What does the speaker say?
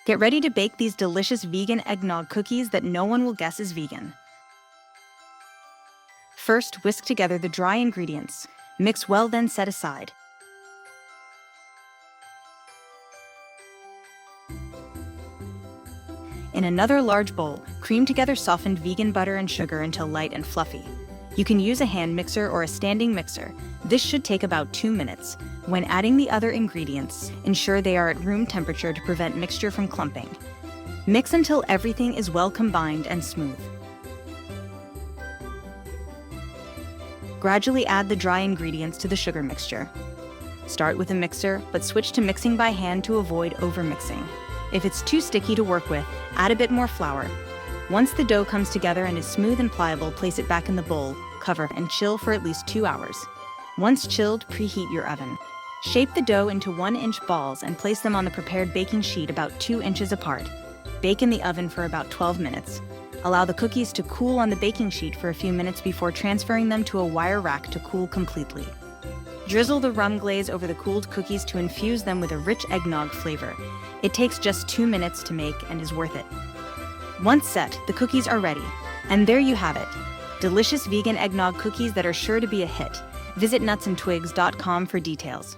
Get ready to bake these delicious vegan eggnog cookies that no one will guess is vegan. First, whisk together the dry ingredients. Mix well, then set aside. In another large bowl, cream together softened vegan butter and sugar until light and fluffy. You can use a hand mixer or a standing mixer. This should take about 2 minutes. When adding the other ingredients, ensure they are at room temperature to prevent mixture from clumping. Mix until everything is well combined and smooth. Gradually add the dry ingredients to the sugar mixture. Start with a mixer, but switch to mixing by hand to avoid overmixing. If it's too sticky to work with, add a bit more flour. Once the dough comes together and is smooth and pliable, place it back in the bowl, cover, and chill for at least 2 hours. Once chilled, preheat your oven. Shape the dough into 1-inch balls and place them on the prepared baking sheet about 2 inches apart. Bake in the oven for about 12 minutes. Allow the cookies to cool on the baking sheet for a few minutes before transferring them to a wire rack to cool completely. Drizzle the rum glaze over the cooled cookies to infuse them with a rich eggnog flavor. It takes just 2 minutes to make and is worth it. Once set, the cookies are ready. And there you have it. Delicious vegan eggnog cookies that are sure to be a hit. Visit nutsandtwigs.com for details.